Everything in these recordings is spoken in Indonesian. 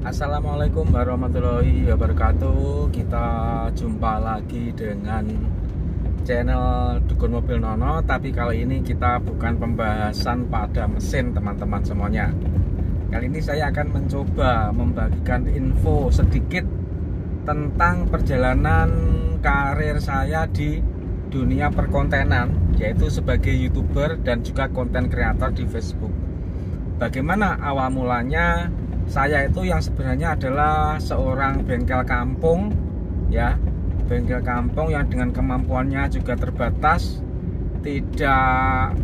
Assalamualaikum warahmatullahi wabarakatuh. Kita jumpa lagi dengan channel Dukun Mobil Nono. Tapi kali ini kita bukan pembahasan pada mesin teman-teman semuanya. Kali ini saya akan mencoba membagikan info sedikit tentang perjalanan karir saya di dunia perkontenan, yaitu sebagai YouTuber dan juga konten kreator di Facebook. Bagaimana awal mulanya saya itu yang sebenarnya adalah seorang bengkel kampung, ya, bengkel kampung yang dengan kemampuannya juga terbatas, tidak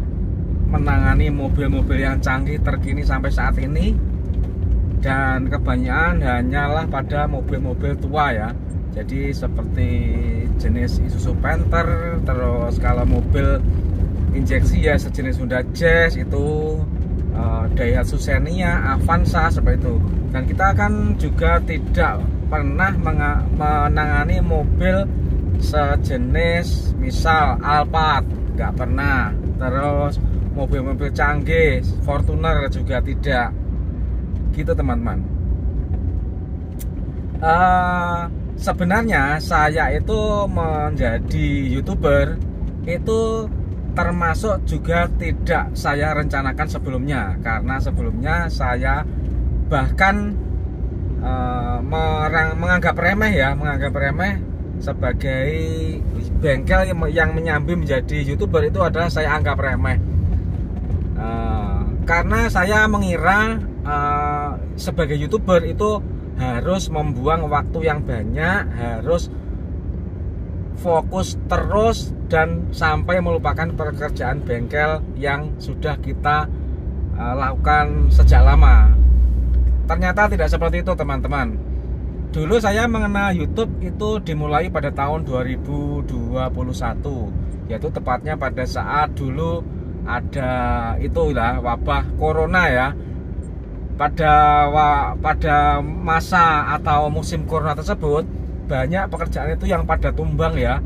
menangani mobil-mobil yang canggih terkini sampai saat ini, dan kebanyakan hanyalah pada mobil-mobil tua ya. Jadi seperti jenis Isuzu Panther, terus kalau mobil injeksi ya sejenis Honda Jazz itu, Daihatsu Xenia, Avanza seperti itu. Dan kita akan juga tidak pernah menangani mobil sejenis misal Alphard, nggak pernah. Terus mobil-mobil canggih, Fortuner juga tidak. Gitu teman-teman. Sebenarnya saya itu menjadi YouTuber itu termasuk juga tidak saya rencanakan sebelumnya, karena sebelumnya saya bahkan menganggap remeh sebagai bengkel yang menyambi menjadi YouTuber itu adalah saya anggap remeh, karena saya mengira sebagai YouTuber itu harus membuang waktu yang banyak, harus fokus terus dan sampai melupakan pekerjaan bengkel yang sudah kita lakukan sejak lama. Ternyata tidak seperti itu teman-teman. Dulu saya mengenal YouTube itu dimulai pada tahun 2021, yaitu tepatnya pada saat dulu ada itulah wabah corona ya. Pada masa atau musim corona tersebut banyak pekerjaan itu yang pada tumbang ya.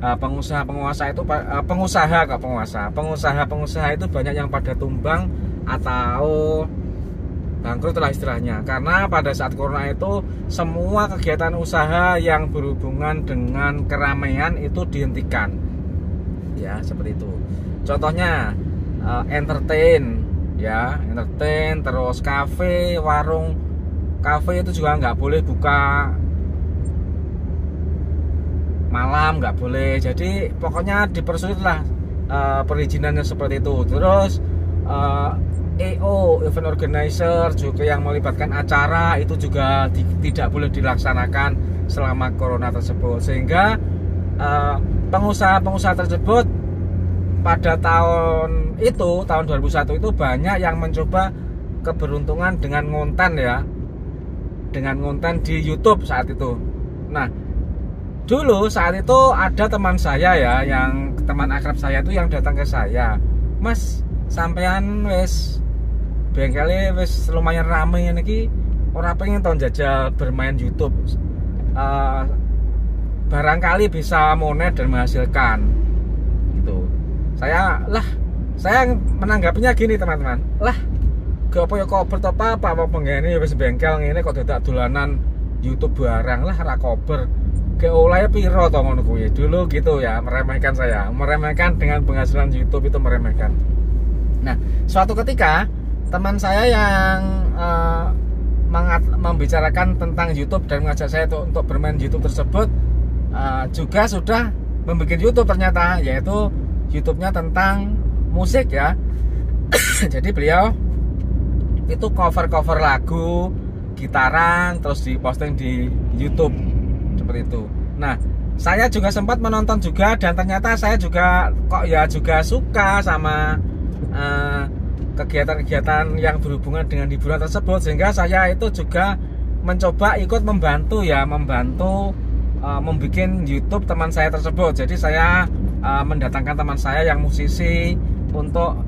Pengusaha itu banyak yang pada tumbang atau bangkrut lah istilahnya, karena pada saat corona itu semua kegiatan usaha yang berhubungan dengan keramaian itu dihentikan ya, seperti itu. Contohnya entertain, terus kafe, warung kafe itu juga nggak boleh buka malam, nggak boleh. Jadi pokoknya dipersulit lah perizinannya seperti itu. Terus event organizer juga yang melibatkan acara itu juga tidak boleh dilaksanakan selama corona tersebut, sehingga pengusaha-pengusaha tersebut pada tahun 2001 itu banyak yang mencoba keberuntungan dengan ngonten di YouTube saat itu. Nah, dulu saat itu ada teman saya ya, yang teman akrab saya itu yang datang ke saya, "Mas, sampean wis bengkelnya wis lumayan rame niki, ora pengen tahun jajal bermain YouTube, barangkali bisa monet dan menghasilkan." Gitu. Saya menanggapinya gini teman-teman, lah gak apa ya kober to apa penggene wis bengkel ngene kok dadak dolanan YouTube barang, lah ra kober ke oleh piro to ngono kuwi dulu gitu ya. Meremehkan dengan penghasilan YouTube itu, meremehkan. Nah, suatu ketika teman saya yang membicarakan tentang YouTube dan mengajak saya untuk bermain YouTube tersebut juga sudah membuat YouTube ternyata, yaitu YouTube-nya tentang musik ya. Jadi beliau itu cover lagu, gitaran, terus diposting di YouTube seperti itu. Nah, saya juga sempat menonton juga, dan ternyata saya juga suka sama kegiatan-kegiatan yang berhubungan dengan hiburan tersebut, sehingga saya itu juga mencoba ikut membantu membuat YouTube teman saya tersebut. Jadi saya mendatangkan teman saya yang musisi untuk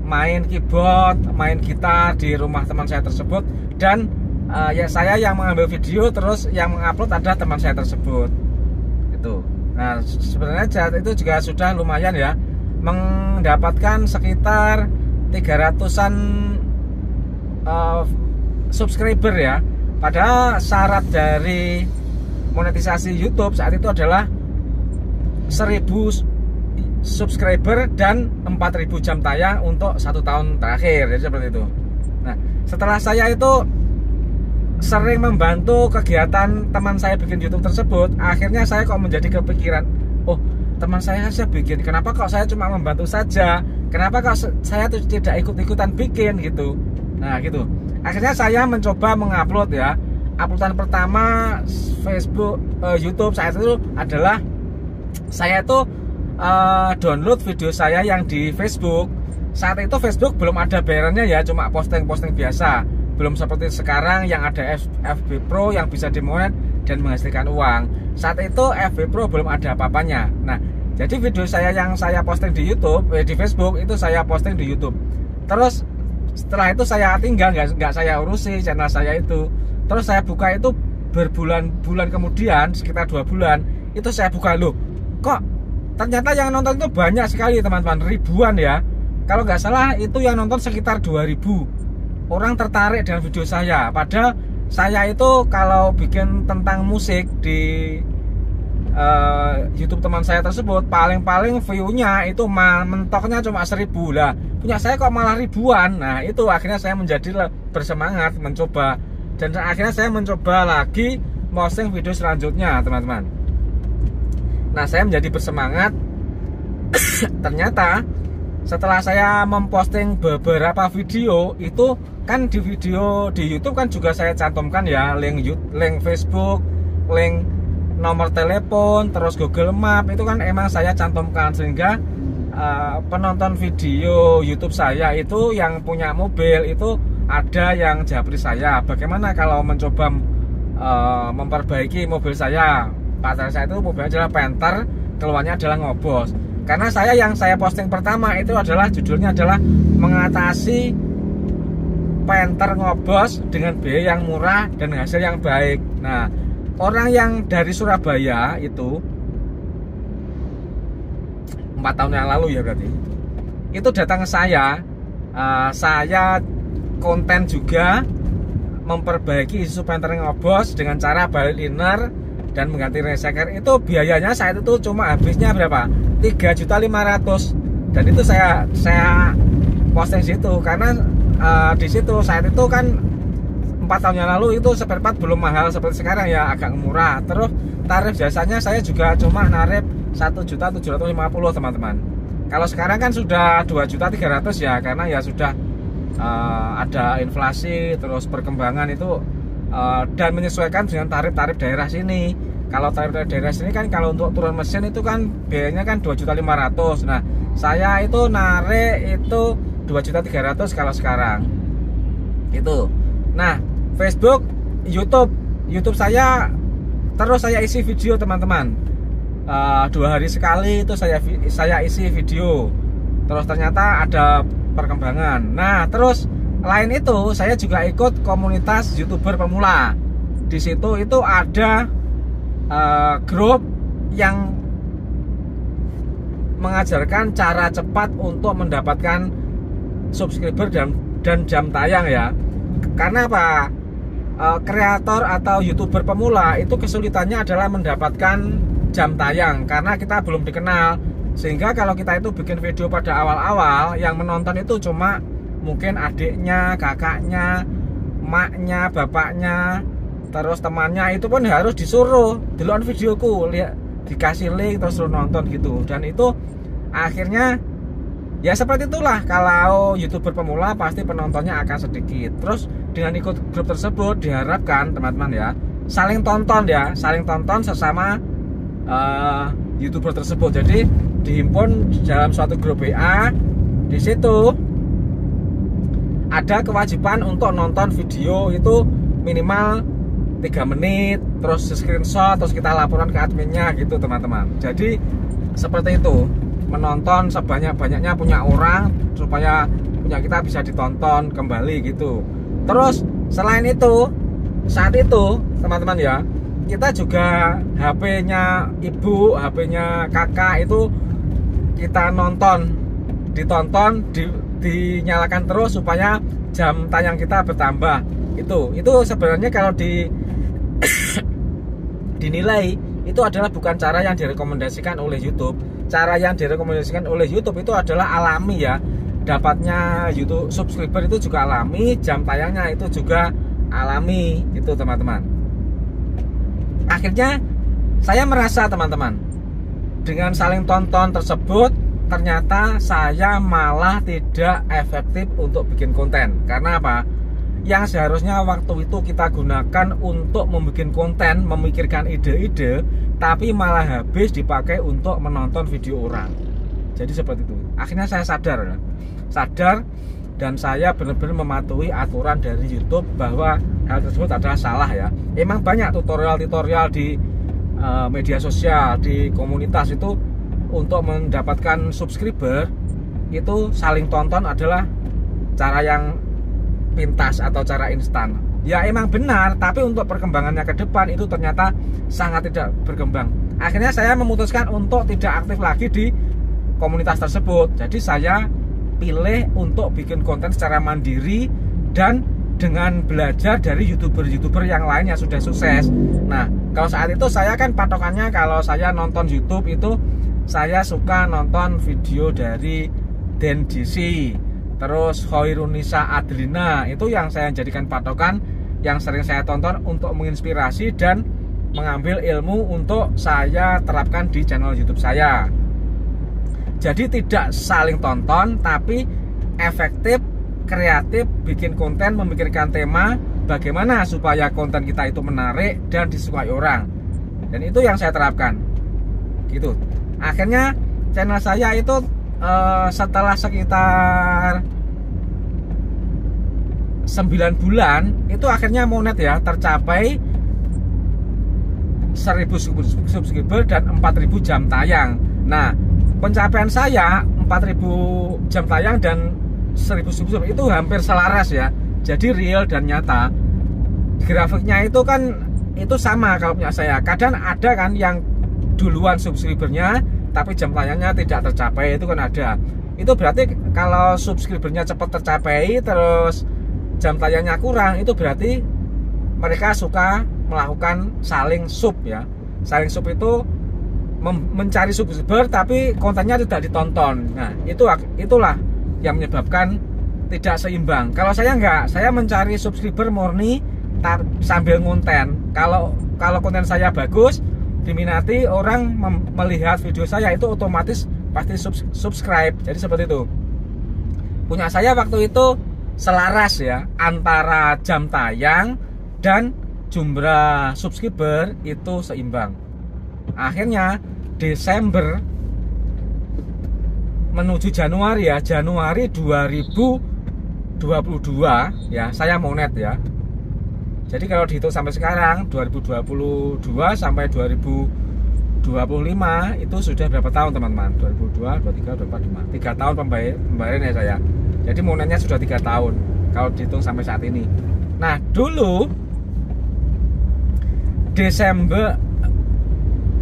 main keyboard, main gitar di rumah teman saya tersebut, dan ya saya yang mengambil video, terus yang mengupload ada teman saya tersebut itu. Nah, sebenarnya itu juga sudah lumayan ya, mendapatkan sekitar 300-an subscriber ya. Padahal syarat dari monetisasi YouTube saat itu adalah 1000 subscriber dan 4000 jam tayang untuk 1 tahun terakhir. Jadi seperti itu. Nah, setelah saya itu sering membantu kegiatan teman saya bikin YouTube tersebut, akhirnya saya kok menjadi kepikiran, oh, teman saya saja bikin, kenapa kok saya cuma membantu saja, kenapa kok saya tuh tidak ikut-ikutan bikin gitu. Nah gitu, akhirnya saya mencoba mengupload ya. Uploadan pertama Facebook, YouTube saat itu adalah saya itu download video saya yang di Facebook. Saat itu Facebook belum ada bayarannya ya, cuma posting-posting biasa, belum seperti sekarang yang ada FB Pro yang bisa dimonet dan menghasilkan uang. Saat itu FB Pro belum ada apa-apanya. Nah, jadi video saya yang saya posting di YouTube, di Facebook itu saya posting di YouTube. Terus setelah itu saya tinggal, nggak saya urusi channel saya itu. Terus saya buka itu berbulan-bulan kemudian, sekitar 2 bulan itu saya buka, loh kok ternyata yang nonton itu banyak sekali teman-teman, ribuan ya. Kalau nggak salah itu yang nonton sekitar 2000 orang tertarik dengan video saya. Padahal saya itu kalau bikin tentang musik di YouTube teman saya tersebut, paling-paling view-nya itu mentoknya cuma 1000 lah. Punya saya kok malah ribuan. Nah itu akhirnya saya menjadi bersemangat mencoba. Dan akhirnya saya mencoba lagi posting video selanjutnya teman-teman. Nah saya menjadi bersemangat. Ternyata setelah saya memposting beberapa video itu kan, di video di YouTube kan juga saya cantumkan ya link Facebook, link nomor telepon, terus Google Map itu kan emang saya cantumkan, sehingga penonton video YouTube saya itu yang punya mobil itu ada yang japri saya. Bagaimana kalau mencoba memperbaiki mobil saya? Pacar saya itu mobilnya adalah Panther, keluarnya adalah Ngobos. Karena yang saya posting pertama itu adalah judulnya adalah mengatasi Panther Ngobos dengan biaya yang murah dan hasil yang baik. Nah, orang yang dari Surabaya itu 4 tahun yang lalu ya berarti, itu datang ke saya konten juga memperbaiki isu Panther Ngobos dengan cara balik liner dan mengganti reseker. Itu biayanya saat itu cuma habisnya berapa? 3.500.000. Dan itu saya posting situ karena di situ saat itu kan 4 tahun yang lalu itu spare part belum mahal seperti sekarang ya, agak murah. Terus tarif jasanya saya juga cuma narif 1.750.000 teman-teman. Kalau sekarang kan sudah 2.300.000 ya, karena ya sudah ada inflasi, terus perkembangan itu dan menyesuaikan dengan tarif-tarif daerah sini. Kalau tarif daerah sini kan kalau untuk turun mesin itu kan biayanya kan 2.500.000. Nah saya itu narik itu 2.300.000 kalau sekarang itu. Nah Facebook, YouTube saya terus saya isi video teman-teman. 2 hari sekali itu saya isi video. Terus ternyata ada perkembangan. Nah terus lain itu saya juga ikut komunitas YouTuber pemula. Di situ itu ada grup yang mengajarkan cara cepat untuk mendapatkan subscriber dan jam tayang ya. Karena apa? Kreator atau YouTuber pemula itu kesulitannya adalah mendapatkan jam tayang karena kita belum dikenal. Sehingga kalau kita itu bikin video pada awal-awal, yang menonton itu cuma mungkin adiknya, kakaknya, maknya, bapaknya, terus temannya, itu pun harus disuruh duluan videoku, lihat, dikasih link terus suruh nonton gitu. Dan itu akhirnya ya seperti itulah, kalau YouTuber pemula pasti penontonnya akan sedikit. Terus dengan ikut grup tersebut diharapkan teman-teman ya saling tonton sesama YouTuber tersebut. Jadi dihimpun dalam suatu grup WA. Di situ ada kewajiban untuk nonton video itu minimal 3 menit, terus screenshot, terus kita laporan ke adminnya gitu teman-teman. Jadi seperti itu, menonton sebanyak-banyaknya punya orang supaya punya kita bisa ditonton kembali gitu. Terus selain itu, saat itu teman-teman ya, kita juga HP-nya ibu, HP-nya kakak itu kita ditonton, dinyalakan terus supaya jam tayang kita bertambah. Itu sebenarnya kalau dinilai itu adalah bukan cara yang direkomendasikan oleh YouTube. Cara yang direkomendasikan oleh YouTube itu adalah alami ya. Dapatnya YouTube subscriber itu juga alami, jam tayangnya itu juga alami, gitu teman-teman. Akhirnya saya merasa teman-teman, dengan saling tonton tersebut ternyata saya malah tidak efektif untuk bikin konten. Karena apa? Yang seharusnya waktu itu kita gunakan untuk membuat konten, memikirkan ide-ide, tapi malah habis dipakai untuk menonton video orang. Jadi seperti itu. Akhirnya saya sadar dan saya benar-benar mematuhi aturan dari YouTube bahwa hal tersebut adalah salah ya. Emang banyak tutorial-tutorial di media sosial, di komunitas itu untuk mendapatkan subscriber itu saling tonton adalah cara yang pintas atau cara instan. Ya emang benar, tapi untuk perkembangannya ke depan itu ternyata sangat tidak berkembang. Akhirnya saya memutuskan untuk tidak aktif lagi di komunitas tersebut. Jadi saya pilih untuk bikin konten secara mandiri dan dengan belajar dari YouTuber yang lain yang sudah sukses. Nah, kalau saat itu saya kan patokannya kalau saya nonton YouTube itu saya suka nonton video dari Den JC, terus Hoirunisa Adlina, itu yang saya jadikan patokan, yang sering saya tonton untuk menginspirasi dan mengambil ilmu untuk saya terapkan di channel YouTube saya. Jadi tidak saling tonton, tapi efektif, kreatif, bikin konten, memikirkan tema, bagaimana supaya konten kita itu menarik dan disukai orang. Dan itu yang saya terapkan. Gitu. Akhirnya channel saya itu setelah sekitar 9 bulan itu akhirnya monet ya, tercapai 1000 subscriber dan 4000 jam tayang. Nah, pencapaian saya 4000 jam tayang dan 1000 subscriber itu hampir selaras ya. Jadi real dan nyata. Grafiknya itu kan itu sama kalau punya saya. Kadang ada kan yang duluan subscribernya tapi jam tayangnya tidak tercapai, itu kan ada. Itu berarti kalau subscribernya cepat tercapai terus jam tayangnya kurang, itu berarti mereka suka melakukan saling sub ya. Saling sub itu mencari subscriber tapi kontennya tidak ditonton. Nah, itulah yang menyebabkan tidak seimbang. Kalau saya enggak, saya mencari subscriber murni sambil ngonten. Kalau konten saya bagus, diminati, orang melihat video saya itu otomatis pasti subscribe. Jadi seperti itu. Punya saya waktu itu selaras ya, antara jam tayang dan jumlah subscriber itu seimbang. Akhirnya Desember menuju Januari ya, Januari 2022 ya, saya monet ya. Jadi kalau dihitung sampai sekarang 2022 sampai 2025 itu sudah berapa tahun teman-teman? 2022, 23, 24, 25. 3 tahun pembayaran ya saya. Jadi monetnya sudah 3 tahun kalau dihitung sampai saat ini. Nah, dulu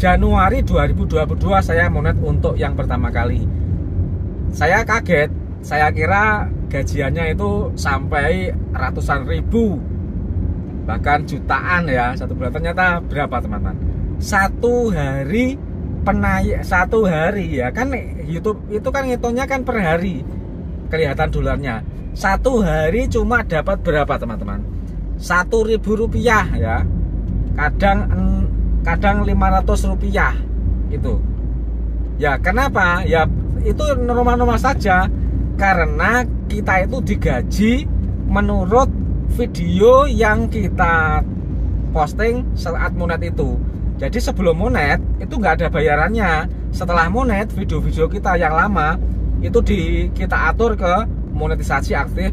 Januari 2022 saya monet untuk yang pertama kali. Saya kaget, saya kira gajiannya itu sampai ratusan ribu, bahkan jutaan ya satu bulan. Ternyata berapa teman-teman? Satu hari ya kan, YouTube itu kan ngitungnya kan per hari, kelihatan dolarnya. Satu hari cuma dapat berapa teman-teman? 1.000 rupiah ya, kadang 500 rupiah itu ya. Kenapa? Ya itu normal-normal saja, karena kita itu digaji menurut video yang kita posting saat monet itu. Jadi sebelum monet itu nggak ada bayarannya. Setelah monet, video-video kita yang lama itu kita atur ke monetisasi aktif,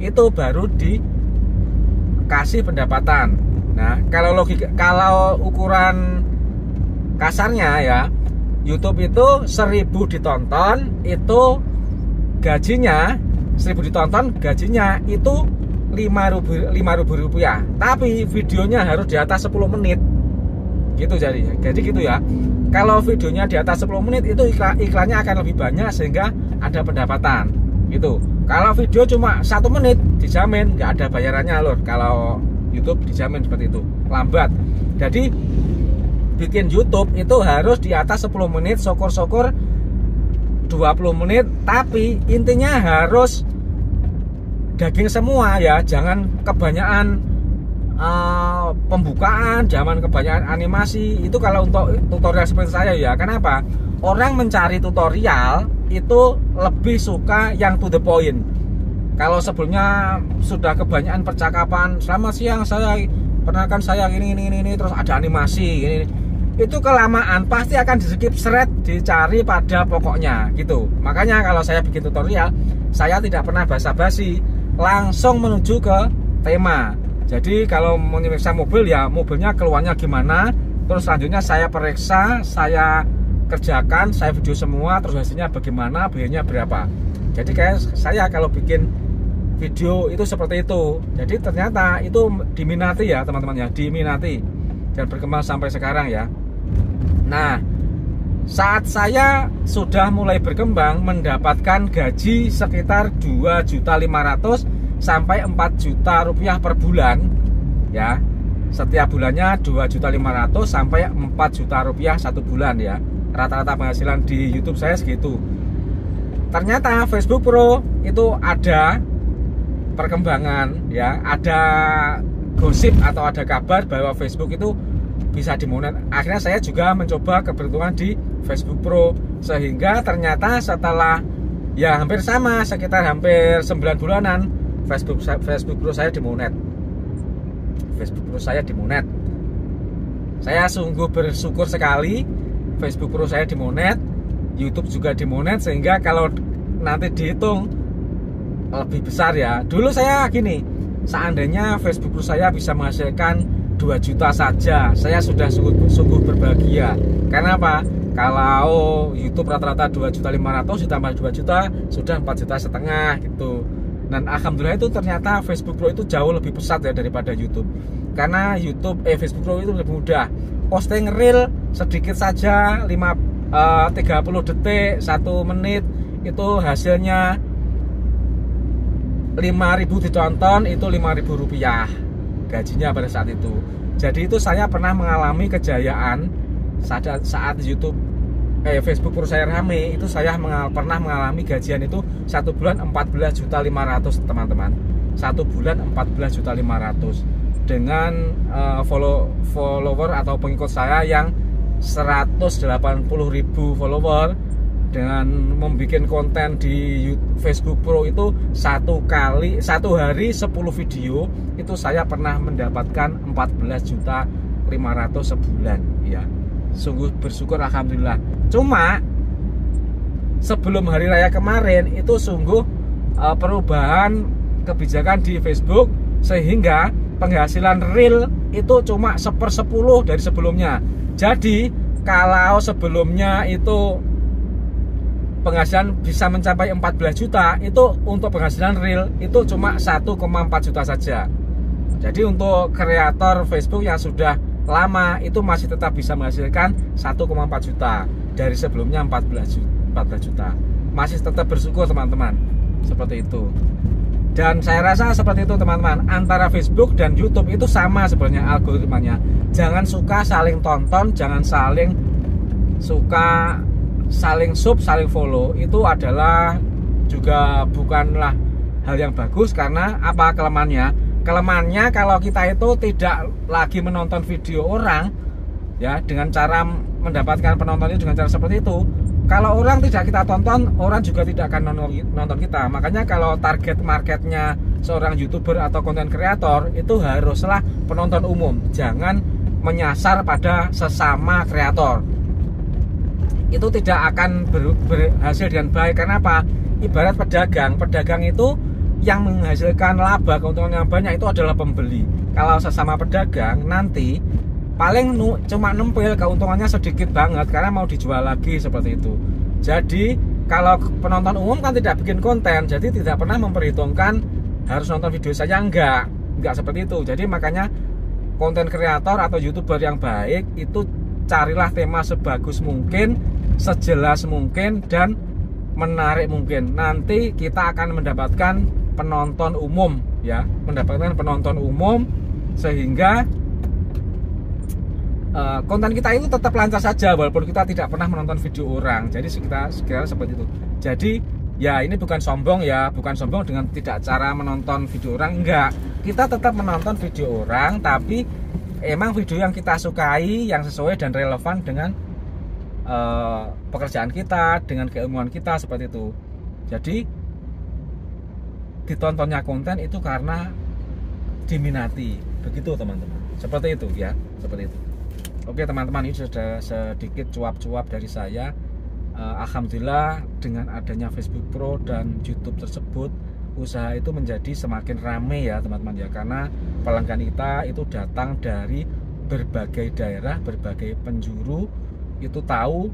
itu baru dikasih pendapatan. Nah, kalau ukuran kasarnya ya, YouTube itu 1000 ditonton itu gajinya 1000 ditonton gajinya itu 5.000 rupiah. Tapi videonya harus di atas 10 menit. Gitu jadi gitu ya. Kalau videonya di atas 10 menit itu iklannya akan lebih banyak sehingga ada pendapatan. Gitu. Kalau video cuma 1 menit dijamin nggak ada bayarannya lur. Kalau YouTube dijamin seperti itu, lambat. Jadi bikin YouTube itu harus di atas 10 menit, syukur-syukur 20 menit, tapi intinya harus daging semua ya, jangan kebanyakan pembukaan, jangan kebanyakan animasi. Itu kalau untuk tutorial seperti saya ya. Kenapa? Orang mencari tutorial itu lebih suka yang to the point. Kalau sebelumnya sudah kebanyakan percakapan, selamat siang saya perkenalkan saya ini terus ada animasi ini, itu kelamaan pasti akan di skip shred, dicari pada pokoknya gitu. Makanya kalau saya bikin tutorial, saya tidak pernah basa-basi, langsung menuju ke tema. Jadi kalau mau memeriksa mobil ya mobilnya keluarnya gimana, terus selanjutnya saya periksa, saya kerjakan, saya video semua, terus hasilnya bagaimana, biayanya berapa. Jadi kayak saya kalau bikin video itu seperti itu. Jadi ternyata itu diminati ya teman-teman ya, diminati dan berkembang sampai sekarang ya. Nah, saat saya sudah mulai berkembang, mendapatkan gaji sekitar 2.500.000 sampai 4 juta rupiah per bulan ya. Setiap bulannya 2.500.000 sampai 4 juta rupiah satu bulan ya. Rata-rata penghasilan di YouTube saya segitu. Ternyata Facebook Pro itu ada perkembangan ya, ada gosip atau ada kabar bahwa Facebook itu bisa dimonet. Akhirnya saya juga mencoba keberuntungan di Facebook Pro, sehingga ternyata setelah ya hampir sama, sekitar hampir 9 bulanan Facebook Pro saya dimonet. Facebook Pro saya dimonet. Saya sungguh bersyukur sekali Facebook Pro saya dimonet, YouTube juga dimonet, sehingga kalau nanti dihitung lebih besar ya. Dulu saya gini, seandainya Facebook Pro saya bisa menghasilkan 2 juta saja, saya sudah sungguh berbahagia. Karena apa? Kalau YouTube rata-rata 2.500.000 ditambah 2 juta sudah 4,5 juta gitu. Dan alhamdulillah itu ternyata Facebook Pro itu jauh lebih pesat ya daripada YouTube. Karena Facebook Pro itu lebih mudah. Posting reel sedikit saja 30 detik, 1 menit itu hasilnya 5.000 ditonton, itu 5.000 rupiah gajinya pada saat itu. Jadi itu saya pernah mengalami kejayaan saat YouTube Facebook Pro saya rame. Itu saya pernah mengalami gajian itu 1 bulan 14.500.000 teman-teman. 1 bulan 14.500.000 dengan follower atau pengikut saya yang 180.000 follower. Dengan membuat konten di Facebook Pro itu satu hari 10 video, itu saya pernah mendapatkan 14.500.000 sebulan ya. Sungguh bersyukur alhamdulillah. Cuma sebelum hari raya kemarin itu sungguh perubahan kebijakan di Facebook, sehingga penghasilan real itu cuma 1/10 dari sebelumnya. Jadi kalau sebelumnya itu penghasilan bisa mencapai 14 juta, itu untuk penghasilan real itu cuma 1,4 juta saja. Jadi untuk kreator Facebook yang sudah lama itu masih tetap bisa menghasilkan 1,4 juta dari sebelumnya 14 juta. Masih tetap bersyukur teman-teman, seperti itu. Dan saya rasa seperti itu teman-teman, antara Facebook dan YouTube itu sama sebenarnya algoritmanya. Jangan suka saling tonton, jangan saling sub, saling follow. Itu adalah juga bukanlah hal yang bagus. Karena apa kelemahannya? Kelemahannya kalau kita itu tidak lagi menonton video orang ya, dengan cara mendapatkan penontonnya dengan cara seperti itu. Kalau orang tidak kita tonton, orang juga tidak akan nonton kita. Makanya kalau target marketnya seorang YouTuber atau konten kreator itu haruslah penonton umum, jangan menyasar pada sesama kreator. Itu tidak akan berhasil dengan baik. Karena apa? Ibarat pedagang itu yang menghasilkan laba, keuntungan yang banyak itu adalah pembeli. Kalau sesama pedagang nanti paling cuma nempel, keuntungannya sedikit banget karena mau dijual lagi, seperti itu. Jadi kalau penonton umum kan tidak bikin konten, jadi tidak pernah memperhitungkan harus nonton video saya, enggak seperti itu. Jadi makanya konten kreator atau YouTuber yang baik itu carilah tema sebagus mungkin, sejelas mungkin, dan menarik mungkin. Nanti kita akan mendapatkan penonton umum ya, mendapatkan penonton umum sehingga konten kita itu tetap lancar saja walaupun kita tidak pernah menonton video orang. Jadi kita sekiranya seperti itu. Jadi ya ini bukan sombong ya, bukan sombong dengan tidak cara menonton video orang, enggak. Kita tetap menonton video orang, tapi emang video yang kita sukai, yang sesuai dan relevan dengan pekerjaan kita, dengan keilmuan kita, seperti itu. Jadi ditontonnya konten itu karena diminati, begitu teman-teman. Seperti itu ya, seperti itu. Oke teman-teman, ini sudah sedikit cuap-cuap dari saya. Alhamdulillah dengan adanya Facebook Pro dan YouTube tersebut, usaha itu menjadi semakin ramai ya teman-teman ya, karena pelanggan kita itu datang dari berbagai daerah, berbagai penjuru, itu tahu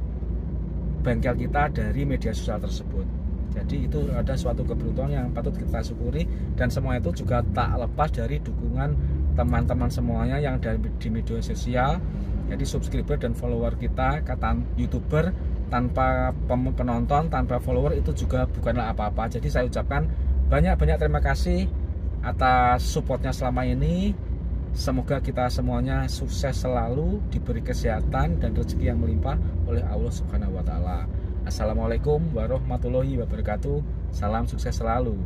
bengkel kita dari media sosial tersebut. Jadi itu ada suatu keberuntungan yang patut kita syukuri, dan semua itu juga tak lepas dari dukungan teman-teman semuanya yang dari di media sosial. Jadi subscriber dan follower kita, kata YouTuber, tanpa penonton, tanpa follower itu juga bukanlah apa-apa. Jadi saya ucapkan banyak-banyak terima kasih atas supportnya selama ini. Semoga kita semuanya sukses selalu, diberi kesehatan dan rezeki yang melimpah oleh Allah Subhanahu wa Ta'ala. Assalamualaikum warahmatullahi wabarakatuh. Salam sukses selalu.